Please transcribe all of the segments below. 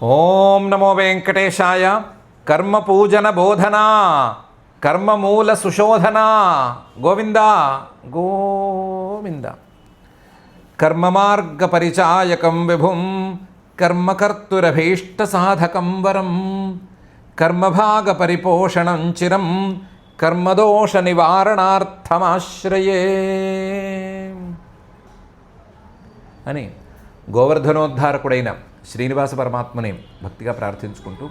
ఓం నమో వెంకటేశాయ. కర్మ పూజన బోధన, కర్మమూల సుశోధన. గోవింద గోవింద. కర్మమార్గ పరిచాయకం విభుం, కర్మకర్తురభీష్ట సాధకం వరం, కర్మభాగ పరిపోషణం చిరం, కర్మదోష నివారణార్థమాశ్రయే అని గోవర్ధనోద్ధారకుడైన శ్రీనివాస పరమాత్మని భక్తిగా ప్రార్థించుకుంటూ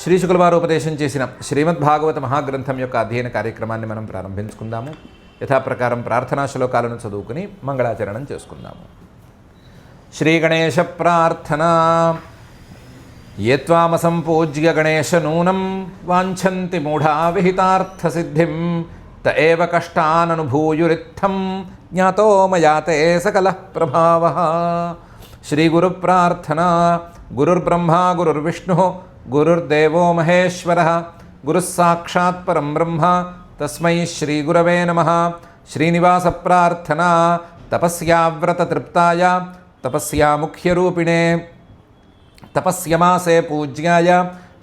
శ్రీశుకుల వారు ఉపదేశం చేసిన శ్రీమద్భాగవత మహాగ్రంథం యొక్క అధ్యయన కార్యక్రమాన్ని మనం ప్రారంభించుకుందాము. యథాప్రకారం ప్రార్థనా శ్లోకాలను చదువుకుని మంగళాచరణం చేసుకుందాము. శ్రీ గణేశ ప్రార్థన. ఏత్వామసంపూజ్య గణేశ నూనం వాంఛంతి మూఢా విహితార్థసిద్ధిం, త ఏవ కష్టాననుభూయురిత్థం జ్ఞాతో మయా తే సకలః ప్రభావః. శ్రీ గురు ప్రార్థన. గురుర్బ్రహ్మా గురుర్విష్ణుః గురుర్దేవో మహేశ్వరః, గురుః సాక్షాత్ పరం బ్రహ్మ తస్మై శ్రీ గురవే నమః. శ్రీనివాస ప్రార్థన. తపస్యావ్రత తృప్తాయ తపస్యాముఖ్యరూపిణే తపస్యమాసే పూజ్యాయ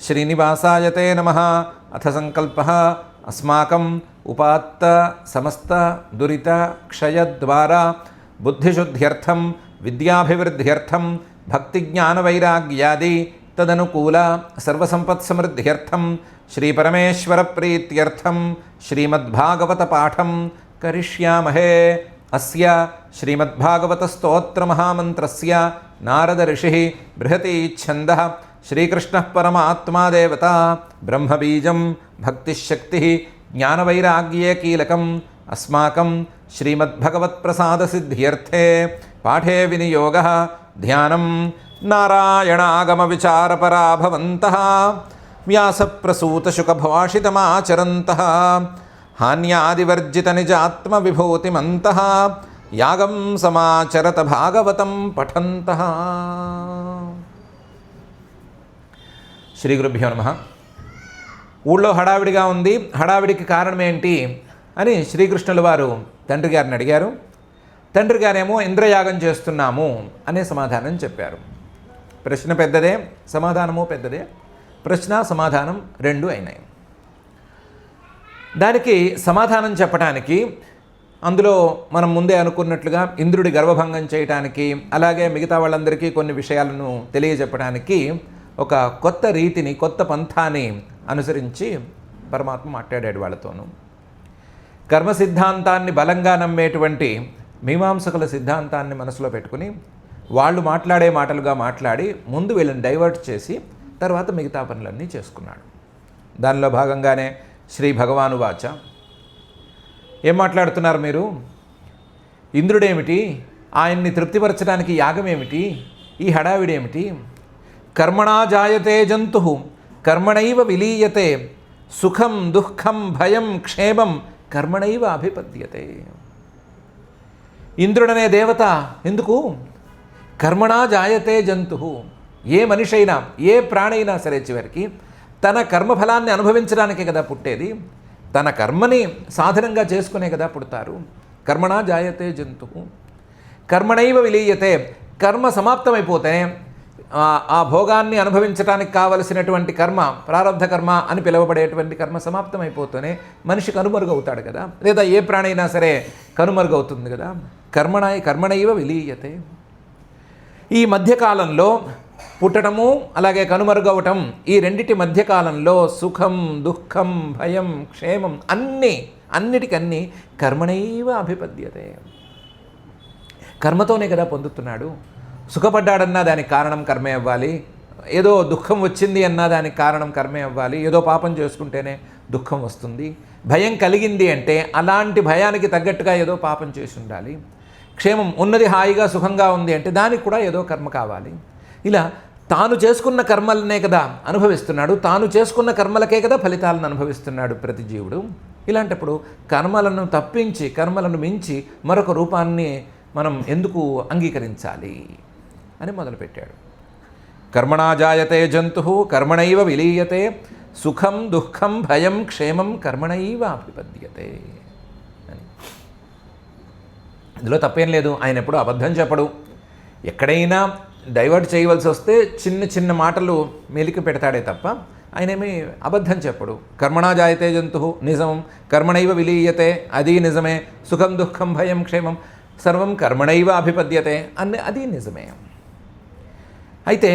శ్రీనివాసాయ తే నమః. అథ సంకల్పః అస్మాకం ఉపాత్త సమస్త దురిత క్షయద్వారా బుద్ధిశుద్ధ్యర్థం విద్యాభివృద్ధ్యర్థం భక్తిజ్ఞానవైరాగ్యాది తదనుకూల సర్వసంపత్సమృద్ధ్యర్థం శ్రీపరమేశ్వర ప్రీత్యర్థం శ్రీమద్భాగవత పాఠం కరిష్యామహే. అస్య శ్రీమద్భాగవత స్తోత్ర మహామంత్రస్య నారద ఋషిః బృహతి ఛందః శ్రీకృష్ణః పరమాత్మా దేవతా బ్రహ్మబీజం భక్తిశక్తిః జ్ఞానవైరాగ్యే కీలకం. అస్మాకం శ్రీమద్భగవత్ప్రసాదసిద్ధ్యర్థే పాఠే వినియోగः ధ్యానం నారాయణాగమవిచారపరా భవంతః వ్యాసప్రసూతశుకభాషితమాచరంతః హాన్యాదివర్జితనిజాత్మవిభూతిమంతః యాగం సమాచరత భాగవతం పఠంతః. శ్రీ గురుభ్యో నమః. ఊళ్ళో హడావిడిగా ఉంది, హడావిడికి కారణం ఏంటి అని శ్రీకృష్ణుల వారు తండ్రి గారిని అడిగారు. తండ్రి గారేమో ఇంద్రయాగం చేస్తున్నాము అనే సమాధానం చెప్పారు. ప్రశ్న పెద్దదే, సమాధానము పెద్దదే. ప్రశ్న సమాధానం రెండు అయినాయి. దానికి సమాధానం చెప్పడానికి అందులో మనం ముందే అనుకున్నట్లుగా ఇంద్రుడి గర్వభంగం చేయటానికి, అలాగే మిగతా వాళ్ళందరికీ కొన్ని విషయాలను తెలియజెప్పడానికి ఒక కొత్త రీతిని, కొత్త పంథాని అనుసరించి పరమాత్మ మాట్లాడాడు వాళ్ళతోనూ. కర్మ సిద్ధాంతాన్ని బలంగా నమ్మేటువంటి మీమాంసకుల సిద్ధాంతాన్ని మనసులో పెట్టుకుని వాళ్ళు మాట్లాడే మాటలుగా మాట్లాడి ముందు వీళ్ళని డైవర్ట్ చేసి తర్వాత మిగతా పనులన్నీ చేసుకున్నాడు. దానిలో భాగంగానే శ్రీ భగవాను వాచ. ఏం మాట్లాడుతున్నారు మీరు? ఇంద్రుడేమిటి, ఆయన్ని తృప్తిపరచడానికి యాగం ఏమిటి, ఈ హడావిడేమిటి? కర్మణా జాయతే జంతు కర్మణైవ విలీయతే, సుఖం దుఃఖం భయం క్షేమం కర్మణైవ అభిపద్యతే. ఇంద్రుడనే దేవత ఎందుకు? కర్మణా జాయతే జంతు. ఏ మనిషి అయినా, ఏ ప్రాణైనా సరే చివరికి తన కర్మఫలాన్ని అనుభవించడానికే కదా పుట్టేది. తన కర్మని సాధనంగా చేసుకునే కదా పుడతారు. కర్మణా జాయతే జంతు కర్మణైవ విలీయతే. కర్మ సమాప్తమైపోతే ఆ భోగాన్ని అనుభవించడానికి కావలసినటువంటి కర్మ, ప్రారంధ కర్మ అని పిలువబడేటువంటి కర్మ సమాప్తమైపోతూనే మనిషి కనుమరుగవుతాడు కదా, లేదా ఏ ప్రాణైనా సరే కనుమరుగవుతుంది కదా. కర్మణైవ విలీయతే. ఈ మధ్యకాలంలో పుట్టడము అలాగే కనుమరుగవటం, ఈ రెండిటి మధ్యకాలంలో సుఖం దుఃఖం భయం క్షేమం అన్నిటికన్నీ కర్మణైవ అభిపద్యతే. కర్మతోనే కదా పొందుతున్నాడు. సుఖపడ్డాడన్నా దానికి కారణం కర్మే అవ్వాలి, ఏదో దుఃఖం వచ్చింది అన్నా దానికి కారణం కర్మే అవ్వాలి, ఏదో పాపం చేసుకుంటేనే దుఃఖం వస్తుంది. భయం కలిగింది అంటే అలాంటి భయానికి తగ్గట్టుగా ఏదో పాపం చేసి ఉండాలి. క్షేమం ఉన్నది, హాయిగా సుఖంగా ఉంది అంటే దానికి కూడా ఏదో కర్మ కావాలి. ఇలా తాను చేసుకున్న కర్మలనే కదా అనుభవిస్తున్నాడు, తాను చేసుకున్న కర్మలకే కదా ఫలితాలను అనుభవిస్తున్నాడు ప్రతి జీవుడు. ఇలాంటప్పుడు కర్మలను తప్పించి, కర్మలను మించి మరొక రూపాన్ని మనం ఎందుకు అంగీకరించాలి అని మొదలుపెట్టాడు. కర్మణా జాయతే జంతు కర్మణైవ విలీయతే, సుఖం దుఃఖం భయం క్షేమం కర్మణైవ అభిపద్యతే అని. ఇందులో తప్పేం లేదు. ఆయన ఎప్పుడు అబద్ధం చెప్పడు. ఎక్కడైనా డైవర్ట్ చేయవలసి వస్తే చిన్న చిన్న మాటలు మెలికి పెడతాడే తప్ప ఆయనేమి అబద్ధం చెప్పడు. కర్మణా జాయతే జంతు నిజం, కర్మణైవ విలీయతే అది నిజమే, సుఖం దుఃఖం భయం క్షేమం సర్వం కర్మణైవ అభిపద్యతే అన్నీ అది నిజమే. అయితే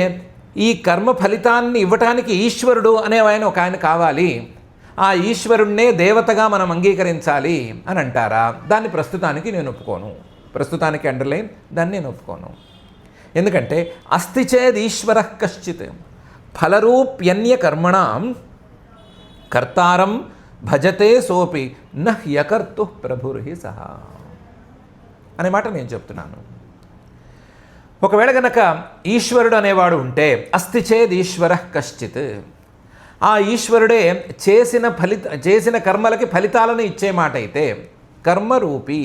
ఈ కర్మ ఫలితాన్ని ఇవ్వటానికి ఈశ్వరుడు అనే ఒక ఆయన కావాలి. ఆ ఈశ్వరుణ్ణే దేవతగా మనం అంగీకరించాలి అని అంటారా? దాన్ని ప్రస్తుతానికి నేను ఒప్పుకోను. ప్రస్తుతానికి అండర్లైన్, దాన్ని నేను ఒప్పుకోను. ఎందుకంటే అస్తి చేద్ ఈశ్వర కశ్చిత్ ఫలరూప్యన్య కర్మణాం కర్తారం భజతే సోపి నహ్యకర్తు ప్రభుర్హి సహా అనే మాట నేను చెప్తున్నాను. ఒకవేళ గనక ఈశ్వరుడు అనేవాడు ఉంటే అస్తి చేద్ ఈశ్వర కశ్చిత్, ఆ ఈశ్వరుడే చేసిన కర్మలకి ఫలితాలను ఇచ్చే మాట అయితే కర్మరూపి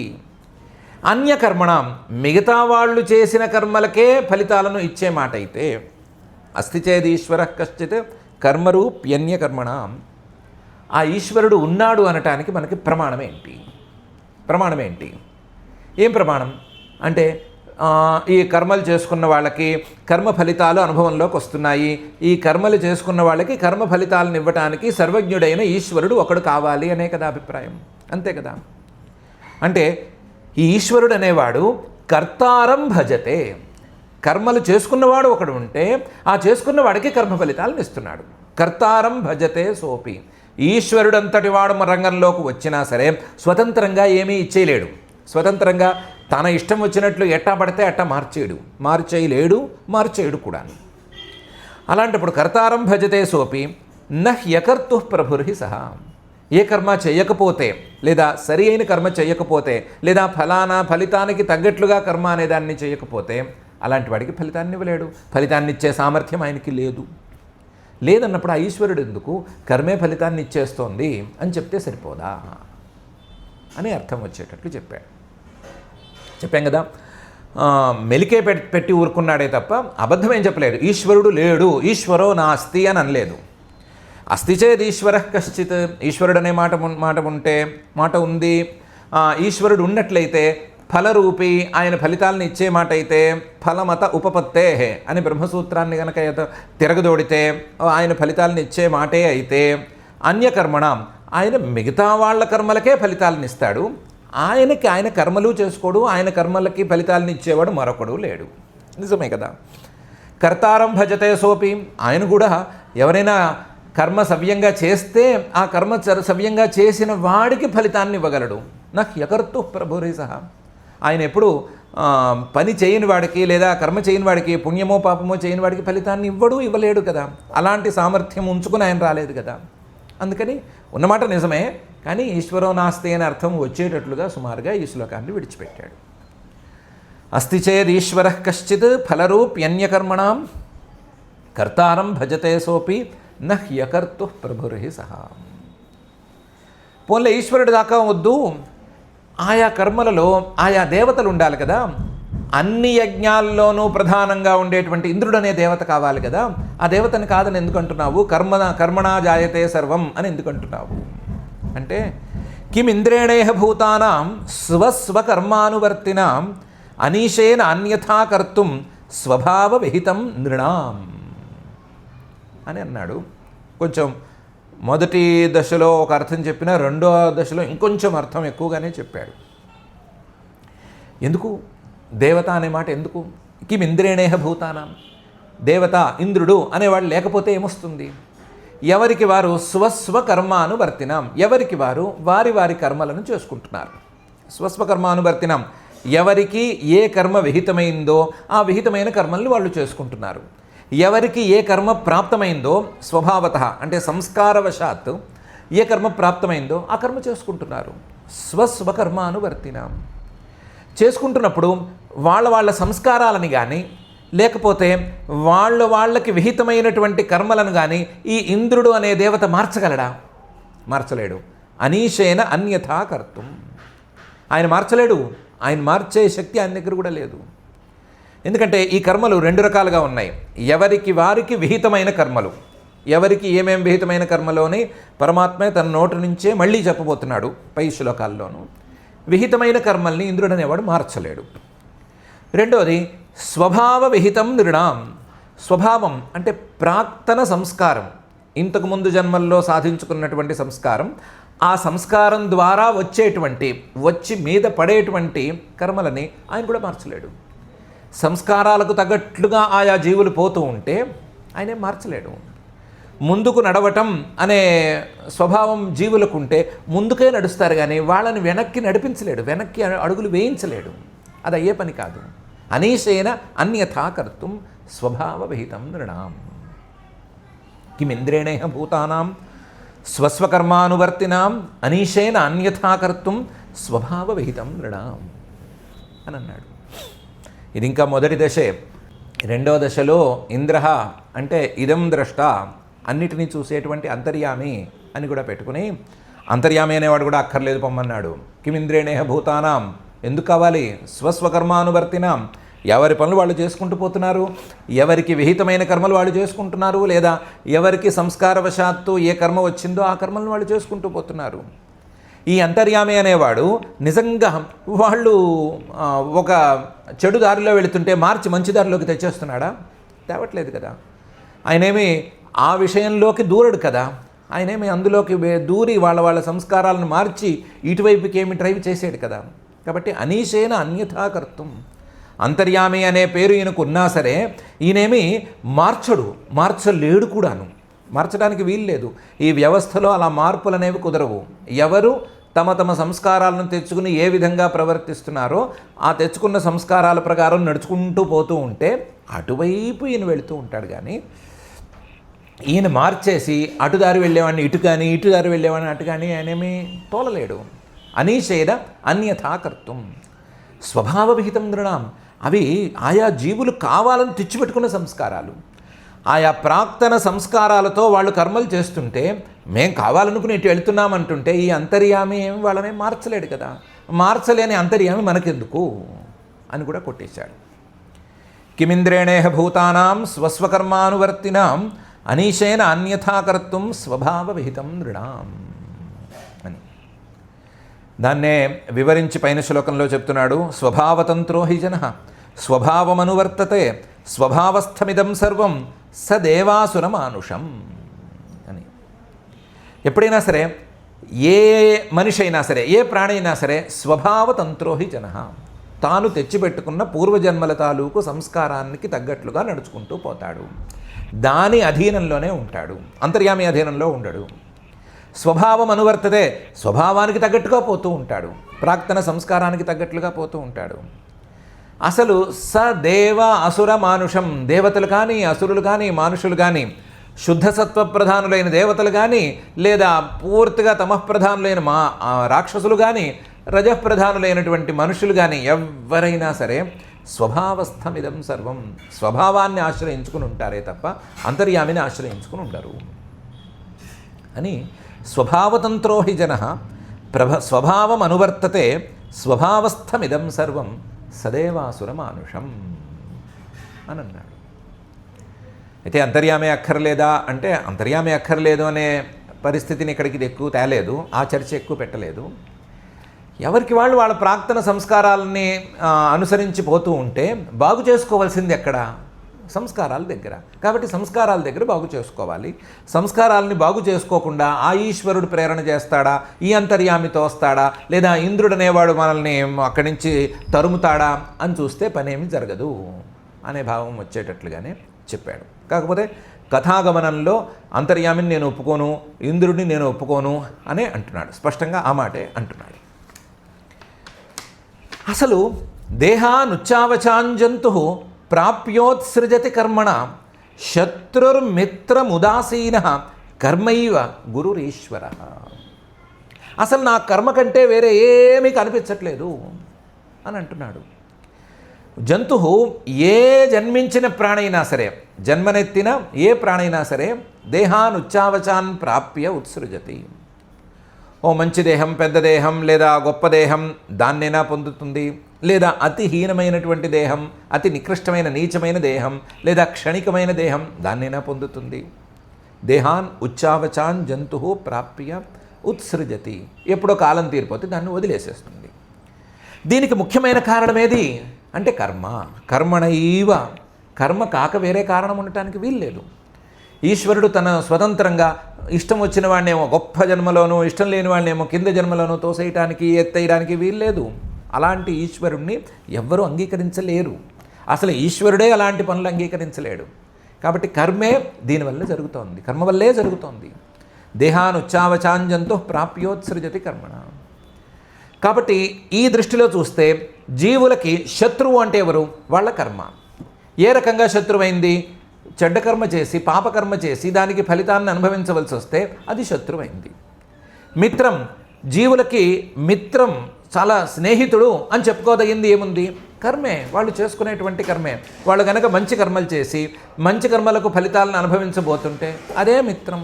అన్యకర్మణం మిగతా వాళ్ళు చేసిన కర్మలకే ఫలితాలను ఇచ్చే మాట అయితే అస్తి చేద్ ఈశ్వర కశ్చిత్ కర్మరూప్యన్యకర్మణం, ఆ ఈశ్వరుడు ఉన్నాడు అనటానికి మనకి ప్రమాణం ఏంటి? ఏం ప్రమాణం అంటే ఈ కర్మలు చేసుకున్న వాళ్ళకి కర్మ ఫలితాలు అనుభవంలోకి వస్తున్నాయి. ఈ కర్మలు చేసుకున్న వాళ్ళకి కర్మ ఫలితాలను ఇవ్వటానికి సర్వజ్ఞుడైన ఈశ్వరుడు ఒకడు కావాలి అనే కదా అభిప్రాయం. అంతే కదా. అంటే ఈ ఈశ్వరుడు అనేవాడు కర్తారం భజతే, కర్మలు చేసుకున్నవాడు ఒకడు ఉంటే ఆ చేసుకున్న వాడికి కర్మ ఫలితాలను ఇస్తున్నాడు. కర్తారం భజతే సోపి, ఈశ్వరుడంతటి వాడు రంగంలోకి వచ్చినా సరే స్వతంత్రంగా ఏమీ ఇచ్చేయలేడు. స్వతంత్రంగా తన ఇష్టం వచ్చినట్లు ఎట్టా పడితే అట్టా మార్చేయలేడు కూడా. అలాంటప్పుడు కర్తారం భజతే సోపి నహ్యకర్తు ప్రభుర్హి సహా, ఏ కర్మ చేయకపోతే లేదా సరి అయిన కర్మ చేయకపోతే లేదా ఫలితానికి తగ్గట్లుగా కర్మ అనే దాన్ని చేయకపోతే అలాంటి వాడికి ఫలితాన్ని ఇవ్వలేడు. ఫలితాన్ని ఇచ్చే సామర్థ్యం ఆయనకి లేదన్నప్పుడు ఆ ఈశ్వరుడు ఎందుకు కర్మే ఫలితాన్ని ఇచ్చేస్తోంది అని చెప్తే సరిపోదా అని అర్థం వచ్చేటట్లు చెప్పాం కదా. మెలికే పెట్టి ఊరుకున్నాడే తప్ప అబద్ధం ఏం చెప్పలేదు. ఈశ్వరుడు లేడు, ఈశ్వరో నాస్తి అని అనలేదు. అస్తి చేద్ ఈశ్వర కశ్చిత్, ఈశ్వరుడు అనే మాట ఉంది. ఈశ్వరుడు ఉన్నట్లయితే ఫలరూపి, ఆయన ఫలితాలను ఇచ్చే మాట అయితే ఫలమత ఉపపత్తే అని బ్రహ్మసూత్రాన్ని కనుక తిరగదోడితే ఆయన ఫలితాలను ఇచ్చే మాటే అయితే అన్యకర్మణం, ఆయన మిగతా వాళ్ళ కర్మలకే ఫలితాలను ఇస్తాడు. ఆయన కర్మలు చేసుకోడు, ఆయన కర్మలకి ఫలితాలను ఇచ్చేవాడు మరొకడు లేడు. నిజమే కదా. కర్తారం భజతే సోపి, ఆయన కూడా ఎవరైనా కర్మ సవ్యంగా చేస్తే ఆ కర్మ సవ్యంగా చేసిన వాడికి ఫలితాన్ని ఇవ్వగలడు. నహ్యకర్తు ప్రభుర్హి సహా, ఆయన ఎప్పుడు పని చేయని వాడికి లేదా కర్మ చేయని వాడికి, పుణ్యమో పాపమో చేయని వాడికి ఫలితాన్ని ఇవ్వలేడు కదా. అలాంటి సామర్థ్యం ఉంచుకుని ఆయన రాలేదు కదా. అందుకని ఉన్నమాట నిజమే, కానీ ఈశ్వరో నాస్తి అనే అర్థం వచ్చేటట్లుగా సుమారుగా ఈ శ్లోకాన్ని విడిచిపెట్టాడు. అస్తి చేద్ ఈశ్వర కశ్చిత్ ఫలరూప్యన్యకర్మణాం కర్తారం భజతే సోపి నహ్యకర్తు ప్రభుర్హి సహా. పోన్లే ఈశ్వరుడి దాకా వద్దు, ఆయా కర్మలలో ఆయా దేవతలు ఉండాలి కదా. అన్ని యజ్ఞాల్లోనూ ప్రధానంగా ఉండేటువంటి ఇంద్రుడు అనే దేవత కావాలి కదా. ఆ దేవతని కాదని ఎందుకు అంటున్నావు? కర్మణా జాయతే సర్వం అని ఎందుకు అంటున్నావు అంటే కిం ఇంద్రేణేహ భూతానాం స్వస్వకర్మానువర్తినాం అనీశేన అన్యథా కర్తుం స్వభావ విహితం నృణాం అని అన్నాడు. కొంచెం మొదటి దశలో ఒక అర్థం చెప్పిన రెండో దశలో ఇంకొంచెం అర్థం ఎక్కువగానే చెప్పాడు. ఎందుకు దేవత అనే మాట ఎందుకు? కిం ఇంద్రేణేహ భూతానాం, దేవత ఇంద్రుడు అనేవాడు లేకపోతే ఏమొస్తుంది? ఎవరికి వారు స్వస్వకర్మానువర్తినాం, ఎవరికి వారు వారి కర్మలను చేసుకుంటున్నారు. స్వస్వకర్మానువర్తినాం, ఎవరికి ఏ కర్మ విహితమైందో ఆ విహితమైన కర్మల్ని వాళ్ళు చేసుకుంటున్నారు. ఎవరికి ఏ కర్మ ప్రాప్తమైందో స్వభావత అంటే సంస్కారవశాత్ ఏ కర్మ ప్రాప్తమైందో ఆ కర్మ చేసుకుంటున్నారు. స్వస్వకర్మానువర్తినాం చేసుకుంటున్నప్పుడు వాళ్ళ సంస్కారాలని కానీ లేకపోతే వాళ్ళకి విహితమైనటువంటి కర్మలను కానీ ఈ ఇంద్రుడు అనే దేవత మార్చగలడా? మార్చలేడు. అనీశేన అన్యథా కర్తుం, ఆయన మార్చలేడు. ఆయన మార్చే శక్తి ఆయన దగ్గర కూడా లేదు. ఎందుకంటే ఈ కర్మలు రెండు రకాలుగా ఉన్నాయి. ఎవరికి వారికి విహితమైన కర్మలు, ఎవరికి ఏమేం విహితమైన కర్మలోని పరమాత్మే తన నోటి నుంచే మళ్ళీ చెప్పబోతున్నాడు పై శ్లోకాల్లోనూ. విహితమైన కర్మల్ని ఇంద్రుడు అనేవాడు మార్చలేడు. రెండోది స్వభావ విహితం నృణాం. స్వభావం అంటే ప్రాక్తన సంస్కారం, ఇంతకుముందు జన్మల్లో సాధించుకున్నటువంటి సంస్కారం, ఆ సంస్కారం ద్వారా వచ్చి మీద పడేటువంటి కర్మలని ఆయన కూడా మార్చలేడు. సంస్కారాలకు తగ్గట్లుగా ఆయా జీవులు పోతూ ఉంటే ఆయనే మార్చలేడు. ముందుకు నడవటం అనే స్వభావం జీవులకు ఉంటే ముందుకే నడుస్తారు, కానీ వాళ్ళని వెనక్కి నడిపించలేడు, వెనక్కి అడుగులు వేయించలేడు. అది అయ్యే పని కాదు. అనీశేన అన్యథా కర్తుం స్వభావ విహితం నృణాం. కిమింద్రేణేహ భూతానాం స్వస్వకర్మానువర్తినాం అనీశేన అన్యథా కర్తుం స్వభావ విహితం నృణాం అని అన్నాడు. ఇది ఇంకా మొదటి దశే. రెండవ దశలో ఇంద్ర అంటే ఇదం ద్రష్ట, అన్నిటినీ చూసేటువంటి అంతర్యామి అని కూడా పెట్టుకుని, అంతర్యామి అనేవాడు కూడా అక్కర్లేదు పొమ్మన్నాడు. కిమింద్రేణేహ భూతానాం, ఎందుకు కావాలి? స్వస్వకర్మానువర్తినాం, ఎవరి పనులు వాళ్ళు చేసుకుంటూ పోతున్నారు, ఎవరికి విహితమైన కర్మలు వాళ్ళు చేసుకుంటున్నారు, లేదా ఎవరికి సంస్కారవశాత్తు ఏ కర్మ వచ్చిందో ఆ కర్మలను వాళ్ళు చేసుకుంటూ పోతున్నారు. ఈ అంతర్యామి అనేవాడు నిజంగా వాళ్ళు ఒక చెడు దారిలో వెళుతుంటే మార్చి మంచి దారిలోకి తెచ్చేస్తున్నాడా? తేవట్లేదు కదా. ఆయనేమి ఆ విషయంలోకి దూరడు కదా. ఆయనేమి అందులోకి దూరి వాళ్ళ సంస్కారాలను మార్చి ఇటువైపుకి ఏమి డ్రైవ్ చేసాడు కదా. కాబట్టి అనీశేన అన్యథా కర్తుం, అంతర్యామి అనే పేరు ఈయనకు ఉన్నా సరే ఈయనేమి మార్చలేడు కూడాను. మార్చడానికి వీలు లేదు. ఈ వ్యవస్థలో అలా మార్పులు అనేవి కుదరవు. ఎవరు తమ సంస్కారాలను తెచ్చుకుని ఏ విధంగా ప్రవర్తిస్తున్నారో ఆ తెచ్చుకున్న సంస్కారాల ప్రకారం నడుచుకుంటూ పోతూ ఉంటే అటువైపు ఈయన వెళుతూ ఉంటాడు. కానీ ఈయన మార్చేసి అటుదారి వెళ్ళేవాడిని ఇటు కానీ, ఇటుదారి వెళ్ళేవాడిని అటు కానీ ఆయనేమి తోలలేడు. అనీశేన అన్యథా కర్తుం స్వభావ విహితం నృణాం. అవి ఆయా జీవులు కావాలని తెచ్చిపెట్టుకున్న సంస్కారాలు. ఆయా ప్రాక్తన సంస్కారాలతో వాళ్ళు కర్మలు చేస్తుంటే మేం కావాలనుకుని ఇటు వెళ్తున్నామంటుంటే ఈ అంతర్యామి ఏమి వాళ్ళని మార్చలేడు కదా. మార్చలేని అంతర్యామి మనకెందుకు అని కూడా కొట్టేశాడు. కిమింద్రేణేహ భూతానాం స్వస్వకర్మానువర్తినాం అనీశేన అన్యథా కర్తుం స్వభావ విహితం నృణాం అని. దాన్నే వివరించి పైన శ్లోకంలో చెప్తున్నాడు. స్వభావతంత్రో హి జనః స్వభావమనువర్తతే స్వభావస్థమిదం సర్వం సదేవాసురమానుషం అని. ఎప్పుడైనా సరే ఏ మనిషి అయినా సరే, ఏ ప్రాణి అయినా సరే స్వభావతంత్రో హి జనః, తాను తెచ్చిపెట్టుకున్న పూర్వజన్మల తాలూకు సంస్కారానికి తగ్గట్లుగా నడుచుకుంటూ పోతాడు. దాని అధీనంలోనే ఉంటాడు, అంతర్యామి అధీనంలో ఉండడు. స్వభావం అనువర్తతే, స్వభావానికి తగ్గట్టుగా పోతూ ఉంటాడు, ప్రాక్తన సంస్కారానికి తగ్గట్లుగా పోతూ ఉంటాడు. అసలు సదేవ అసుర మానుషం, దేవతలు కానీ అసురులు కానీ మానుషులు కానీ, శుద్ధ సత్వ ప్రధానులైన దేవతలు కానీ, లేదా పూర్తిగా తమఃప్రధానులైన రాక్షసులు కానీ, రజఃప్రధానులైనటువంటి మనుషులు కానీ, ఎవరైనా సరే స్వభావస్థమిదం సర్వం, స్వభావాన్ని ఆశ్రయించుకుని ఉంటారే తప్ప అంతర్యామిని ఆశ్రయించుకుని ఉండరు అని. స్వభావతంత్రో హి జనః స్వభావం అనువర్తతే స్వభావస్థమిదం సర్వం సదేవాసురమానుషం అని అన్నాడు. అయితే అంతర్యామి అక్కర్లేదా అంటే అంతర్యామి అక్కర్లేదు అనే పరిస్థితిని ఇక్కడికి ఎక్కువ తేలేదు, ఆ చర్చ ఎక్కువ పెట్టలేదు. ఎవరికి వాళ్ళు వాళ్ళ ప్రాక్తన సంస్కారాలని అనుసరించి పోతూ ఉంటే బాగు చేసుకోవాల్సింది ఎక్కడ? సంస్కారాల దగ్గర. కాబట్టి సంస్కారాల దగ్గర బాగు చేసుకోవాలి. సంస్కారాలని బాగు చేసుకోకుండా ఆ ఈశ్వరుడు ప్రేరణ చేస్తాడా, ఈ అంతర్యామితో వస్తాడా, లేదా ఇంద్రుడు అనేవాడు మనల్ని అక్కడి నుంచి తరుముతాడా అని చూస్తే పనేమి జరగదు అనే భావం వచ్చేటట్లుగానే చెప్పాడు. కాకపోతే కథాగమనంలో అంతర్యామిని నేను ఒప్పుకోను, ఇంద్రుడిని నేను ఒప్పుకోను అనే అంటున్నాడు. స్పష్టంగా ఆ మాటే అంటున్నాడు. అసలు దేహానుచ్చావచాంజంతు ప్రాప్యోత్సృజతి కర్మణ శత్రుర్మిత్రముదాసీన కర్మైవ గురురీశ్వర. అసలు నా కర్మ కంటే వేరే ఏమీ కనిపించట్లేదు అని అంటున్నాడు. జంతు ఏ జన్మించిన ప్రాణైనా సరే, జన్మనెత్తిన ఏ ప్రాణైనా సరే దేహానుచ్చావచాన్ ప్రాప్య ఉత్సృజతి. ఓ మంచి దేహం, పెద్ద దేహం, లేదా గొప్ప దేహం దాన్నైనా పొందుతుంది, లేదా అతి హీనమైనటువంటి దేహం, అతి నికృష్టమైన నీచమైన దేహం, లేదా క్షణికమైన దేహం దాన్నైనా పొందుతుంది. దేహాన్ ఉచ్చావచాన్ జంతు ప్రాప్య ఉత్సృజతి. ఎప్పుడో కాలం తీరిపోతే దాన్ని వదిలేసేస్తుంది. దీనికి ముఖ్యమైన కారణం ఏది అంటే కర్మణైవ, కర్మ కాక వేరే కారణం ఉండటానికి వీల్లేదు. ఈశ్వరుడు తన స్వతంత్రంగా ఇష్టం వచ్చిన వాడినేమో గొప్ప జన్మలోనూ, ఇష్టం లేని వాడినేమో కింద జన్మలోనూ తోసేయటానికి, ఎత్తేయడానికి వీల్లేదు. అలాంటి ఈశ్వరుణ్ణి ఎవ్వరూ అంగీకరించలేరు. అసలు ఈశ్వరుడే అలాంటి పనులు అంగీకరించలేడు. కాబట్టి కర్మే దీనివల్ల జరుగుతోంది, కర్మ వల్లే జరుగుతోంది. దేహానుచ్చావచాంజంతో ప్రాప్యోత్సృజతి కర్మణ. కాబట్టి ఈ దృష్టిలో చూస్తే జీవులకి శత్రువు అంటే ఎవరు? వాళ్ళ కర్మ. ఏ రకంగా శత్రువైంది? చెడ్డ కర్మ చేసి, పాపకర్మ చేసి దానికి ఫలితాన్ని అనుభవించవలసి వస్తే అది శత్రువైంది. మిత్రం, జీవులకి మిత్రం, చాలా స్నేహితుడు అని చెప్పుకోదగింది ఏముంది? కర్మే, వాళ్ళు చేసుకునేటువంటి కర్మే. వాళ్ళు కనుక మంచి కర్మలు చేసి మంచి కర్మలకు ఫలితాలను అనుభవించబోతుంటే అదే మిత్రం.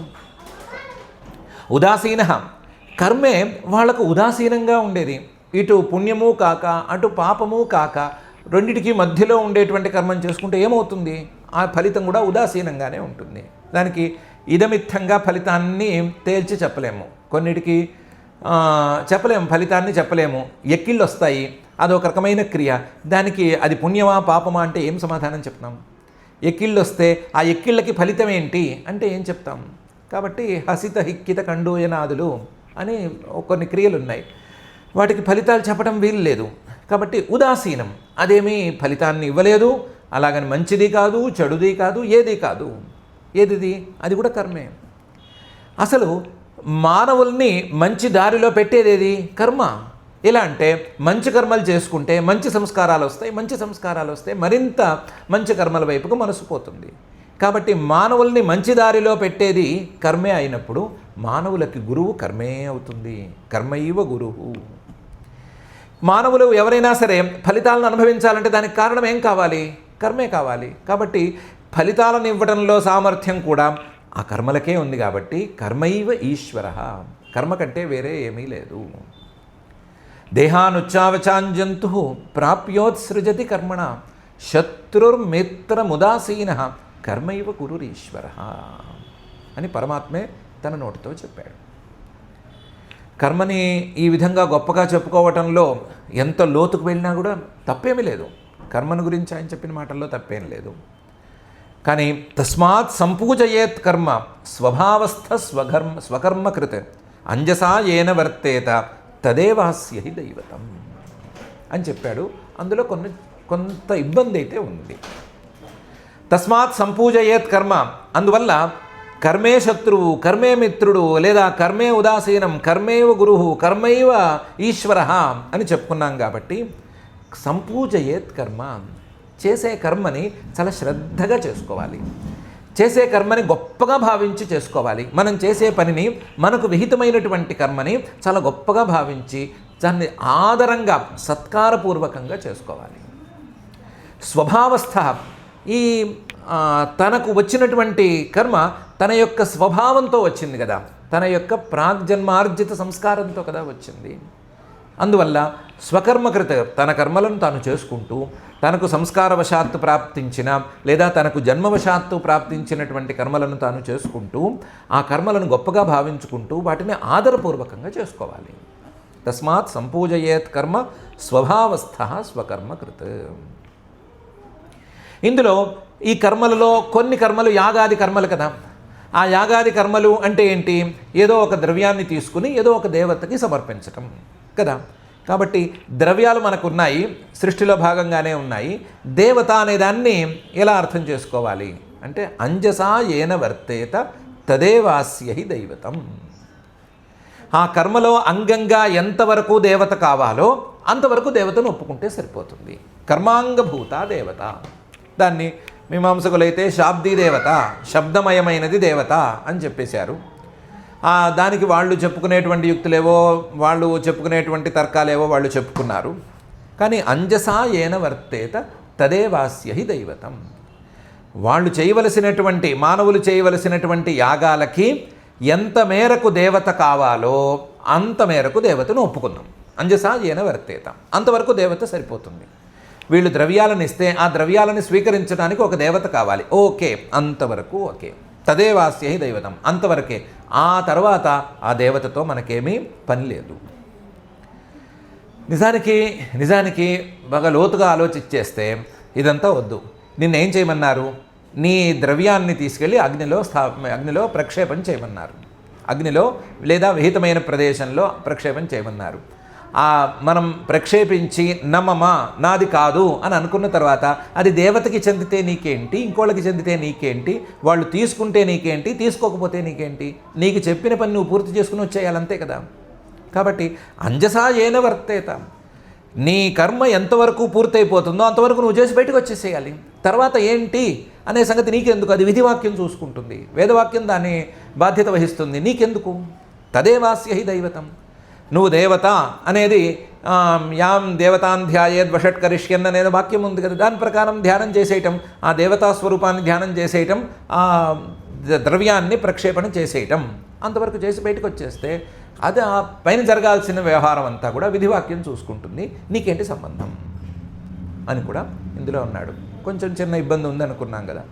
ఉదాసీన, కర్మే వాళ్లకు ఉదాసీనంగా ఉండేది. ఇటు పుణ్యము కాక అటు పాపము కాక రెండిటికి మధ్యలో ఉండేటువంటి కర్మం చేసుకుంటే ఏమవుతుంది? ఆ ఫలితం కూడా ఉదాసీనంగానే ఉంటుంది. దానికి ఇదమిత్తంగా ఫలితాన్ని తేల్చి చెప్పలేము. కొన్నిటికి చెప్పలేము, ఫలితాన్ని చెప్పలేము. ఎక్కిళ్ళు వస్తాయి, అదొక రకమైన క్రియ. దానికి అది పుణ్యమా పాపమా అంటే ఏం సమాధానం చెప్తాం? ఎక్కిళ్ళు వస్తే ఆ ఎక్కిళ్ళకి ఫలితం ఏంటి అంటే ఏం చెప్తాం? కాబట్టి హసిత హిక్కిత కండూయనాదులు అని కొన్ని క్రియలు ఉన్నాయి, వాటికి ఫలితాలు చెప్పడం వీలు లేదు. కాబట్టి ఉదాసీనం, అదేమీ ఫలితాన్ని ఇవ్వలేదు, అలాగని మంచిది కాదు, చెడుది కాదు, ఏది కాదు. ఏదిది? అది కూడా కర్మే. అసలు మానవుల్ని మంచి దారిలో పెట్టేదేది? కర్మ. ఎలా అంటే మంచి కర్మలు చేసుకుంటే మంచి సంస్కారాలు వస్తాయి, మంచి సంస్కారాలు వస్తే మరింత మంచి కర్మల వైపుకు మనసు పోతుంది. కాబట్టి మానవుల్ని మంచి దారిలో పెట్టేది కర్మే అయినప్పుడు మానవులకి గురువు కర్మే అవుతుంది. కర్మైవ గురువు. మానవులు ఎవరైనా సరే ఫలితాలను అనుభవించాలంటే దానికి కారణం ఏం కావాలి? కర్మే కావాలి. కాబట్టి ఫలితాలను ఇవ్వడంలో సామర్థ్యం కూడా ఆ కర్మలకే ఉంది. కాబట్టి కర్మైవ ఈశ్వర, కర్మ కంటే వేరే ఏమీ లేదు. దేహానుచ్చావచాంజంతు ప్రాప్యోత్సృజతి కర్మణ శత్రుర్మిత్రముదాసీన కర్మైవ గురురీశ్వర అని పరమాత్మే తన నోటితో చెప్పాడు. కర్మని ఈ విధంగా గొప్పగా చెప్పుకోవటంలో ఎంత లోతుకు వెళ్ళినా కూడా తప్పేమీ లేదు. కర్మను గురించి ఆయన చెప్పిన మాటల్లో తప్పేం లేదు. కానీ తస్మాత్ సంపూజయేత్ కర్మ స్వభావస్థ స్వకర్మకృత్ అంజసా ఏన వర్తేత తదేవాస్య హి దైవతం అని చెప్పాడు. అందులో కొంత ఇబ్బంది అయితే ఉంది. తస్మాత్ సంపూజయేత్ కర్మ, అందువల్ల కర్మే శత్రువు, కర్మే మిత్రుడు, లేదా కర్మే ఉదాసీనం, కర్మేవ గురువు, కర్మైవ ఈశ్వర అని చెప్పుకున్నాం. కాబట్టి సంపూజయేత్ కర్మ, చేసే కర్మని చాలా శ్రద్ధగా చేసుకోవాలి. చేసే కర్మని గొప్పగా భావించి చేసుకోవాలి. మనం చేసే పనిని, మనకు విహితమైనటువంటి కర్మని చాలా గొప్పగా భావించి దాన్ని ఆదరంగా సత్కారపూర్వకంగా చేసుకోవాలి. స్వభావస్థ, ఈ తనకు వచ్చినటువంటి కర్మ తన యొక్క స్వభావంతో వచ్చింది కదా, తన యొక్క ప్రాగ్జన్మార్జిత సంస్కారంతో కదా వచ్చింది. అందువల్ల స్వకర్మకృత, తన కర్మలను తాను చేసుకుంటూ తనకు సంస్కారవశాత్తు ప్రాప్తించిన లేదా తనకు జన్మవశాత్తు ప్రాప్తించినటువంటి కర్మలను తాను చేసుకుంటూ ఆ కర్మలను గొప్పగా భావించుకుంటూ వాటిని ఆదరపూర్వకంగా చేసుకోవాలి. తస్మాత్ సంపూజయేత్ కర్మ స్వభావస్థ స్వకర్మకృత్. ఇందులో ఈ కర్మలలో కొన్ని కర్మలు యాగాది కర్మలు కదా. ఆ యాగాది కర్మలు అంటే ఏంటి? ఏదో ఒక ద్రవ్యాన్ని తీసుకుని ఏదో ఒక దేవతకి సమర్పించటం కదా. కాబట్టి ద్రవ్యాలు మనకు ఉన్నాయి, సృష్టిలో భాగంగానే ఉన్నాయి. దేవత అనేదాన్ని ఎలా అర్థం చేసుకోవాలి అంటే అంజసా ఏన వర్తేత తదేవాస్య హి దైవతం. ఆ కర్మలో అంగంగా ఎంతవరకు దేవత కావాలో అంతవరకు దేవతను ఒప్పుకుంటే సరిపోతుంది. కర్మాంగభూత దేవత. దాన్ని మీమాంసకులైతే శాబ్దీ దేవత, శబ్దమయమైనది దేవత అని చెప్పేశారు. దానికి వాళ్ళు చెప్పుకునేటువంటి యుక్తులేవో, వాళ్ళు చెప్పుకునేటువంటి తర్కాలేవో వాళ్ళు చెప్పుకున్నారు. కానీ అంజసా ఏన వర్తేత తదేవాస్య హి దైవతం. వాళ్ళు చేయవలసినటువంటి, మానవులు చేయవలసినటువంటి యాగాలకి ఎంత మేరకు దేవత కావాలో అంత మేరకు దేవతను ఒప్పుకుందాం. అంజసా ఏన వర్తేత, అంతవరకు దేవత సరిపోతుంది. వీళ్ళు ద్రవ్యాలను ఇస్తే ఆ ద్రవ్యాలను స్వీకరించడానికి ఒక దేవత కావాలి, ఓకే, అంతవరకు ఓకే. తదేవాస్య హి దైవతం, అంతవరకే. ఆ తర్వాత ఆ దేవతతో మనకేమీ పని లేదు. నిజానికి బాగా లోతుగా ఆలోచించేస్తే ఇదంతా వద్దు. నిన్నేం చేయమన్నారు? నీ ద్రవ్యాన్ని తీసుకెళ్ళి అగ్నిలో ప్రక్షేపణ చేయమన్నారు. అగ్నిలో లేదా విహితమైన ప్రదేశంలో ప్రక్షేపణ చేయమన్నారు. మనం ప్రక్షేపించి నాది కాదు అని అనుకున్న తర్వాత అది దేవతకి చెందితే నీకేంటి, ఇంకోళ్ళకి చెందితే నీకేంటి, వాళ్ళు తీసుకుంటే నీకేంటి, తీసుకోకపోతే నీకేంటి? నీకు చెప్పిన పని నువ్వు పూర్తి చేసుకుని వచ్చేయాలంతే కదా. కాబట్టి అంజసా ఏన వర్తేత, నీ కర్మ ఎంతవరకు పూర్తయిపోతుందో అంతవరకు నువ్వు చేసి బయటకు వచ్చేసేయాలి. తర్వాత ఏంటి అనే సంగతి నీకెందుకు? అది విధివాక్యం చూసుకుంటుంది, వేదవాక్యం దాన్ని బాధ్యత వహిస్తుంది. నీకెందుకు? తదేవాస్య హి దైవతం. నువ్వు దేవత అనేది యాం దేవతాన్ ధ్యాయేద్ వషట్కరిష్యన్ అనేది వాక్యం ఉంది కదా, దాని ప్రకారం ధ్యానం చేసేయటం, ఆ దేవతా స్వరూపాన్ని ధ్యానం చేసేయటం, ఆ ద్రవ్యాన్ని ప్రక్షేపణ చేసేయటం, అంతవరకు చేసి బయటకు వచ్చేస్తే అది ఆ పైన జరగాల్సిన వ్యవహారం అంతా కూడా విధివాక్యం చూసుకుంటుంది. నీకేంటి సంబంధం అని కూడా ఇందులో ఉన్నాడు. కొంచెం చిన్న ఇబ్బంది ఉంది అనుకున్నాం కదా.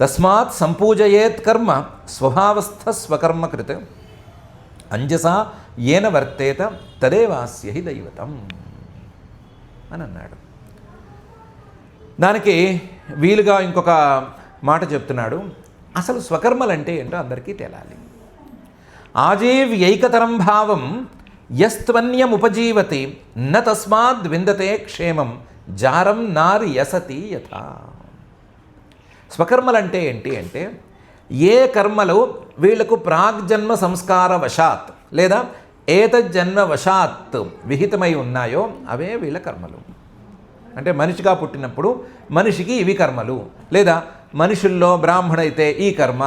తస్మాత్ సంపూజయేత్ కర్మ స్వభావస్థ స్వకర్మకృత్ అంజసా ఏన వర్తేత తదేవాస్య హి దైవతం అని అన్నాడు. దానికి వీలుగా ఇంకొక మాట చెప్తున్నాడు. అసలు స్వకర్మలంటే ఏంటో అందరికీ తేలాలి. ఆజీవ్యైకతరం భావం యస్త్వన్యముపజీవతి న తస్మాద్ విందతే క్షేమం జారం నారి యసతి యథా. స్వకర్మలంటే ఏంటి అంటే ఏ కర్మలు వీళ్లకు ప్రాగ్జన్మ సంస్కార వశాత్ లేదా ఏతజ్జన్మ వశాత్ విహితమై ఉన్నాయో అవే వీళ్ళ కర్మలు. అంటే మనిషిగా పుట్టినప్పుడు మనిషికి ఇవి కర్మలు, లేదా మనుషుల్లో బ్రాహ్మణైతే ఈ కర్మ,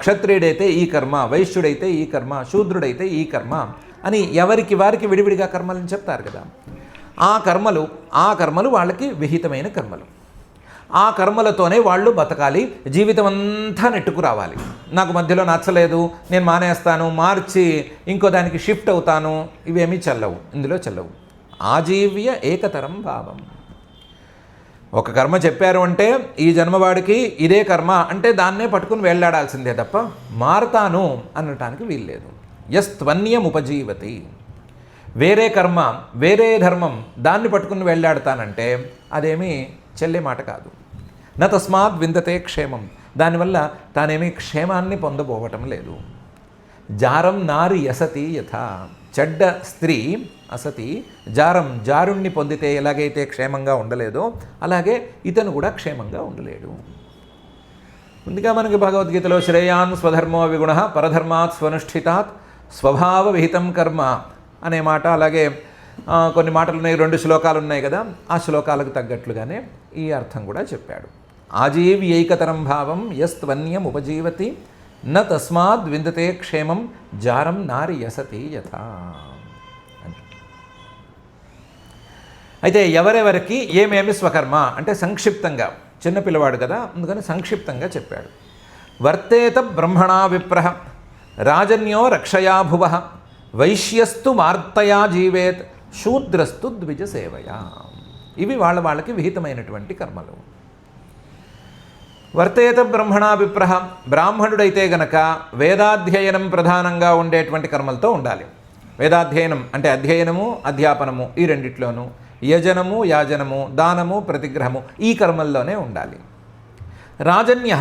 క్షత్రియుడైతే ఈ కర్మ, వైశ్యుడైతే ఈ కర్మ, శూద్రుడైతే ఈ కర్మ అని ఎవరికి వారికి విడివిడిగా కర్మలని చెప్తారు కదా. ఆ కర్మలు వాళ్ళకి విహితమైన కర్మలు. ఆ కర్మలతోనే వాళ్ళు బతకాలి, జీవితం అంతా నెట్టుకు రావాలి. నాకు మధ్యలో నచ్చలేదు, నేను మానేస్తాను, మార్చి ఇంకో దానికి షిఫ్ట్ అవుతాను, ఇవేమీ చెల్లవు, ఇందులో చెల్లవు. ఆజీవ్య ఏకతరం భావం. ఒక కర్మ చెప్పారు అంటే ఈ జన్మవాడికి ఇదే కర్మ అంటే దాన్నే పట్టుకుని వెళ్ళాడాల్సిందే తప్ప మారతాను అనటానికి వీల్లేదు. యస్త్వన్యముపజీవతి, వేరే కర్మ వేరే ధర్మం దాన్ని పట్టుకుని వెళ్ళాడతానంటే అదేమీ చెల్లే మాట కాదు. న తస్మాత్ విందతే క్షేమం, దానివల్ల తానేమీ క్షేమాన్ని పొందబోవటం లేదు. జారం నారి యసతి యథా, చెడ్డ స్త్రీ అసతి జారుణ్ణి పొందితే ఎలాగైతే క్షేమంగా ఉండలేదో అలాగే ఇతను కూడా క్షేమంగా ఉండలేడు. ముందుగా మనకి భగవద్గీతలో శ్రేయాన్ స్వధర్మో విగుణ పరధర్మాత్ స్వనుష్ఠితాత్ స్వభావ విహితం కర్మ అనే మాట, అలాగే కొన్ని మాటలు ఉన్నాయి, 2 శ్లోకాలు ఉన్నాయి కదా, ఆ శ్లోకాలకు తగ్గట్లుగానే ఈ అర్థం కూడా చెప్పాడు. ఆజీవ్యైకతరం భావం యస్త్వన్యం ఉపజీవతి న తస్మాద్ విందతే క్షేమం జారం నారి యసతి యథా. అయితే ఎవరెవరికి ఏమేమి స్వకర్మ అంటే సంక్షిప్తంగా, చిన్నపిల్లవాడు కదా అందుకని సంక్షిప్తంగా చెప్పాడు. వర్తేత బ్రహ్మణా విప్రః రాజన్యో రక్షయా భువః వైశ్యస్తు వార్తయా జీవేత్ శూద్రస్తు ద్విజ సేవయా. ఇవి వాళ్ళకి విహితమైనటువంటి కర్మలు. వర్తేత బ్రహ్మణా విప్రః, బ్రాహ్మణుడైతే గనక వేదాధ్యయనం ప్రధానంగా ఉండేటువంటి కర్మలతో ఉండాలి. వేదాధ్యయనం అంటే అధ్యయనము అధ్యాపనము ఈ రెండిట్లోనూ, యజనము యాజనము దానము ప్రతిగ్రహము ఈ కర్మల్లోనే ఉండాలి. రాజన్య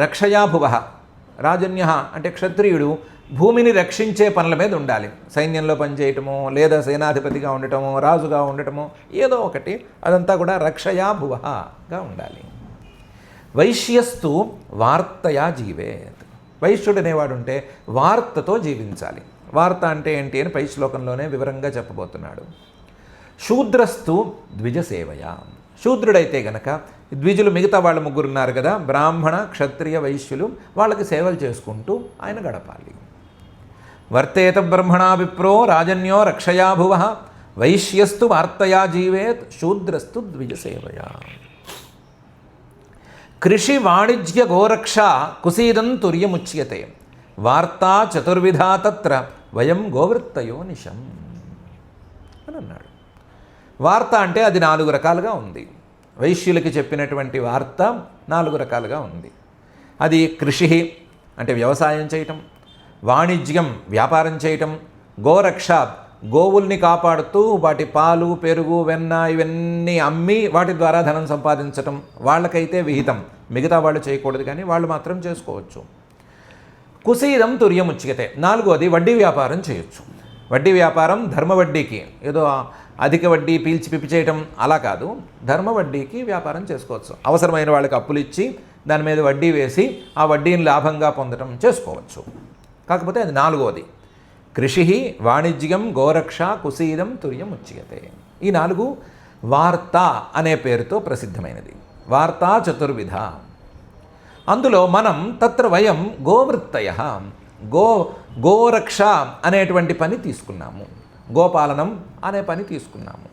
రక్షయా భువః, రాజన్య అంటే క్షత్రియుడు భూమిని రక్షించే పనుల మీద ఉండాలి. సైన్యంలో పనిచేయటము, లేదా సేనాధిపతిగా ఉండటము, రాజుగా ఉండటము, ఏదో ఒకటి, అదంతా కూడా రక్షయా భువఃగా ఉండాలి. వైశ్యస్తు వార్తయా జీవేత్, వైశ్యుడు అనేవాడు ఉంటే వార్తతో జీవించాలి. వార్త అంటే ఏంటి అని పై శ్లోకంలోనే వివరంగా చెప్పబోతున్నాడు. శూద్రస్తు ద్విజ సేవయా, శూద్రుడైతే గనక ద్విజులు మిగతా వాళ్ళు 3 ఉన్నారు కదా, బ్రాహ్మణ క్షత్రియ వైశ్యులు, వాళ్ళకి సేవలు చేసుకుంటూ ఆయన గడపాలి. వర్తేత బ్రహ్మణా విప్రో రాజన్యో రక్షయా భువః వైశ్యస్తు వార్తయా జీవేత్ శూద్రస్తు ద్విజ సేవయా. కృషి వాణిజ్య గోరక్ష కుసీదం తుర్యముచ్యతే వార్తా చతుర్విధా తత్ర వయం గోవృత్తయో నిశం అని అన్నాడు. వార్త అంటే అది 4 రకాలుగా ఉంది. వైశ్యులకి చెప్పినటువంటి వార్త 4 రకాలుగా ఉంది. అది కృషి అంటే వ్యవసాయం చేయటం, వాణిజ్యం వ్యాపారం చేయటం, గోరక్ష గోవుల్ని కాపాడుతూ వాటి పాలు, పెరుగు, వెన్న ఇవన్నీ అమ్మి వాటి ద్వారా ధనం సంపాదించటం వాళ్ళకైతే విహితం. మిగతా వాళ్ళు చేయకూడదు, కానీ వాళ్ళు మాత్రం చేసుకోవచ్చు. కుసీదం తుర్యముచ్యతే. 4వది వడ్డీ వ్యాపారం చేయొచ్చు. వడ్డీ వ్యాపారం ధర్మ వడ్డీకి, ఏదో అధిక వడ్డీ పీల్చి పిప్పి చేయటం అలా కాదు, ధర్మ వడ్డీకి వ్యాపారం చేసుకోవచ్చు. అవసరమైన వాళ్ళకి అప్పులు ఇచ్చి దాని మీద వడ్డీ వేసి ఆ వడ్డీని లాభంగా పొందడం చేసుకోవచ్చు. కాకపోతే అది 4వది. కృషి, వాణిజ్యం, గోరక్ష, కుసీదం, తుర్యం ఉచ్యతే. ఈ 4 వార్త అనే పేరుతో ప్రసిద్ధమైనది. వార్తా చతుర్విధ. అందులో మనం తత్ర వయం గోవృత్తయ, గోరక్ష అనేటువంటి పని తీసుకున్నాము, గోపాలనం అనే పని తీసుకున్నాము.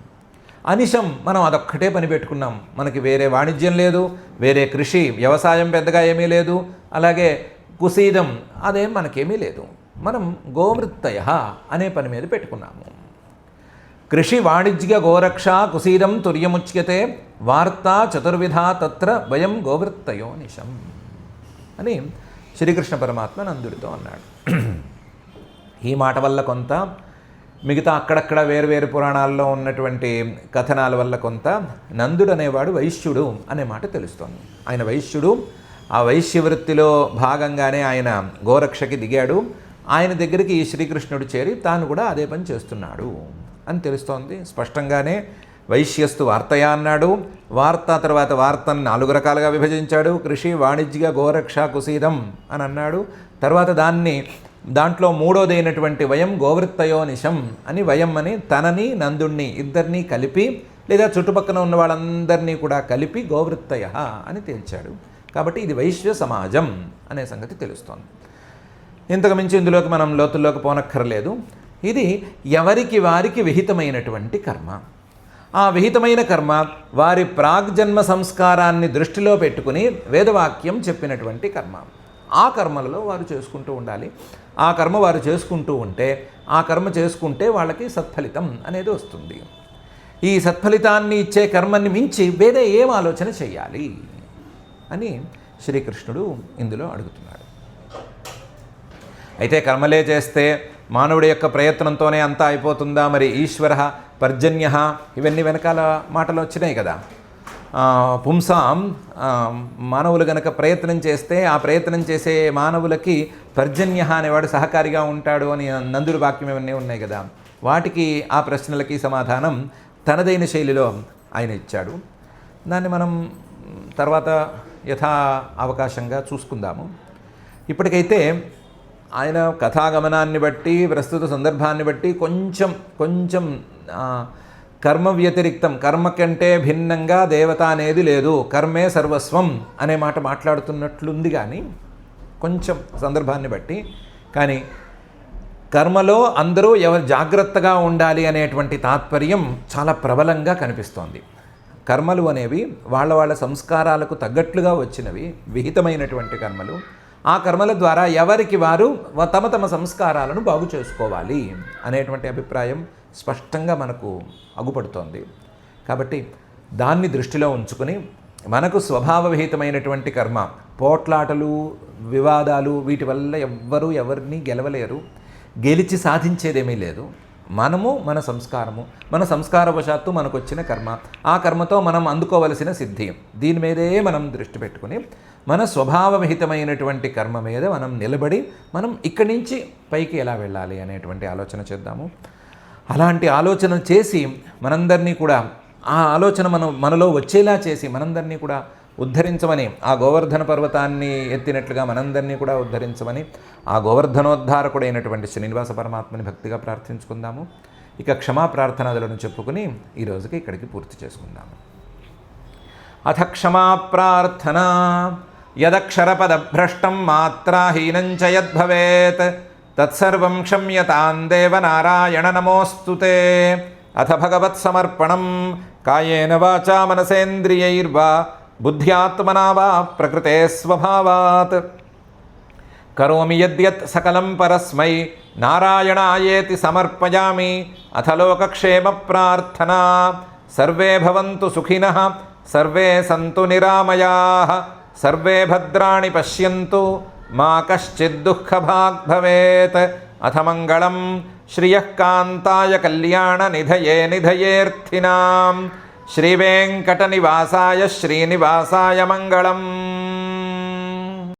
అనిశం మనం అదొక్కటే పని పెట్టుకున్నాం. మనకి వేరే వాణిజ్యం లేదు, వేరే కృషి వ్యవసాయం పెద్దగా ఏమీ లేదు, అలాగే కుసీదం అదేం మనకేమీ లేదు. మనం గోవృత్తయ అనే పని మీద పెట్టుకున్నాము. కృషి, వాణిజ్య, గోరక్ష, కుసీదం, తుర్యముచ్యతే, వార్తా చతుర్విధ తత్ర వయం గోవృత్తయో నిశం అని శ్రీకృష్ణ పరమాత్మ నందుడితో అన్నాడు. ఈ మాట వల్ల కొంత, మిగతా అక్కడక్కడ వేరువేరు పురాణాల్లో ఉన్నటువంటి కథనాల వల్ల కొంత నందుడు అనేవాడు వైశ్యుడు అనే మాట తెలుస్తోంది. ఆయన వైశ్యుడు. ఆ వైశ్యవృత్తిలో భాగంగానే ఆయన గోరక్షకి దిగాడు. ఆయన దగ్గరికి ఈ శ్రీకృష్ణుడు చేరి తాను కూడా అదే పని చేస్తున్నాడు అని తెలుస్తోంది. స్పష్టంగానే వైశ్యస్తు వార్తయా అన్నాడు. వార్త తర్వాత వార్తను 4 రకాలుగా విభజించాడు. కృషి, వాణిజ్య, గోరక్ష, కుసీదం అని అన్నాడు. తర్వాత దాంట్లో 3వదైనటువంటి వయం గోవృత్తయో నిశం అని, వయం అని తనని నందుణ్ణి ఇద్దరినీ కలిపి, లేదా చుట్టుపక్కల ఉన్న వాళ్ళందరినీ కూడా కలిపి గోవృత్తయ అని తేల్చాడు. కాబట్టి ఇది వైశ్య సమాజం అనే సంగతి తెలుస్తోంది. ఇంతకు మించి ఇందులోకి మనం లోతుల్లోకి పోనక్కర్లేదు. ఇది ఎవరికి వారికి విహితమైనటువంటి కర్మ. ఆ విహితమైన కర్మ వారి ప్రాగ్జన్మ సంస్కారాన్ని దృష్టిలో పెట్టుకుని వేదవాక్యం చెప్పినటువంటి కర్మ. ఆ కర్మలలో వారు చేసుకుంటూ ఉండాలి. ఆ కర్మ వారు చేసుకుంటూ ఉంటే, ఆ కర్మ చేసుకుంటే వాళ్ళకి సత్ఫలితం అనేది వస్తుంది. ఈ సత్ఫలితాన్ని ఇచ్చే కర్మని మించి వేరే ఏం ఆలోచన చేయాలి అని శ్రీకృష్ణుడు ఇందులో అడుగుతున్నాడు. అయితే కర్మలే చేస్తే మానవుడి యొక్క ప్రయత్నంతోనే అంతా అయిపోతుందా? మరి ఈశ్వర పర్జన్య ఇవన్నీ వెనకాల మాటలు వచ్చినాయి కదా. పుంసాం మానవులు గనక ప్రయత్నం చేస్తే ఆ ప్రయత్నం చేసే మానవులకి పర్జన్య అనేవాడు సహకారిగా ఉంటాడు అని నందుడి వాక్యం ఇవన్నీ ఉన్నాయి కదా. వాటికి ఆ ప్రశ్నలకి సమాధానం తనదైన శైలిలో ఆయన ఇచ్చాడు. దాన్ని మనం తర్వాత యథా అవకాశంగా చూసుకుందాము. ఇప్పటికైతే ఆయన కథాగమనాన్ని బట్టి, ప్రస్తుత సందర్భాన్ని బట్టి కొంచెం కర్మ వ్యతిరిక్తం, కర్మ కంటే భిన్నంగా దేవత అనేది లేదు, కర్మే సర్వస్వం అనే మాట మాట్లాడుతున్నట్లుంది. కానీ కొంచెం సందర్భాన్ని బట్టి, కానీ కర్మలో అందరూ ఎవరు జాగ్రత్తగా ఉండాలి అనేటువంటి తాత్పర్యం చాలా ప్రబలంగా కనిపిస్తోంది. కర్మలు అనేవి వాళ్ళ సంస్కారాలకు తగ్గట్లుగా వచ్చినవి, విహితమైనటువంటి కర్మలు. ఆ కర్మల ద్వారా ఎవరికి వారు తమ సంస్కారాలను బాగు చేసుకోవాలి అనేటువంటి అభిప్రాయం స్పష్టంగా మనకు అగుపడుతోంది. కాబట్టి దాన్ని దృష్టిలో ఉంచుకొని మనకు స్వభావవిహితమైనటువంటి కర్మ, పోట్లాటలు, వివాదాలు వీటి వల్ల ఎవరిని గెలవలేరు, గెలిచి సాధించేదేమీ లేదు. మనము మన సంస్కారము, మన సంస్కారవశాత్తు మనకు వచ్చిన కర్మ, ఆ కర్మతో మనం అందుకోవలసిన సిద్ధి, దీని మీదే మనం దృష్టి పెట్టుకుని మన స్వభావవిహితమైనటువంటి కర్మ మీద మనం నిలబడి మనం ఇక్కడి నుంచి పైకి ఎలా వెళ్ళాలి అనేటువంటి ఆలోచన చేద్దాము. అలాంటి ఆలోచన చేసి మనందరినీ కూడా ఆ ఆలోచన మనలో వచ్చేలా చేసి మనందరినీ కూడా ఉద్ధరించమని, ఆ గోవర్ధన పర్వతాన్ని ఎత్తినట్లుగా మనందరినీ కూడా ఉద్ధరించమని ఆ గోవర్ధనోద్ధారకుడైనటువంటి శ్రీనివాస పరమాత్మని భక్తిగా ప్రార్థించుకుందాము. ఇక క్షమా ప్రార్థనాదులను చెప్పుకుని ఈ రోజుకి ఇక్కడికి పూర్తి చేసుకుందాము. అథ క్షమా ప్రార్థన. యదక్షరపదభ్రష్టం మాత్రాహీనం చ యద్భవేత్ తత్సర్వం క్షమ్యతాం దేవ నారాయణ నమోస్తుతే. అథ భగవత్సమర్పణం కాయేన వాచా మనసేంద్రియైర్వా బుద్ధ్యాత్మనా వా ప్రకృతే స్వభావాత్ కరోమి యద్యత్ సకలం పరస్మై నారాయణాయేతి సమర్పయామి. అథ లోకక్షేమ ప్రార్థనా. సర్వే భవంతు సుఖినః, సర్వే సంతు నిరామయాః, సర్వే భద్రాణి పశ్యంతు, మా కశ్చిద్ దుఃఖభాగ్ భవేత్. అథ మంగళం శ్రియః కాంతాయ కళ్యాణ నిధయే నిధయేర్థినాం శ్రీవేంకటనివాసాయ శ్రీనివాసాయ మంగళం.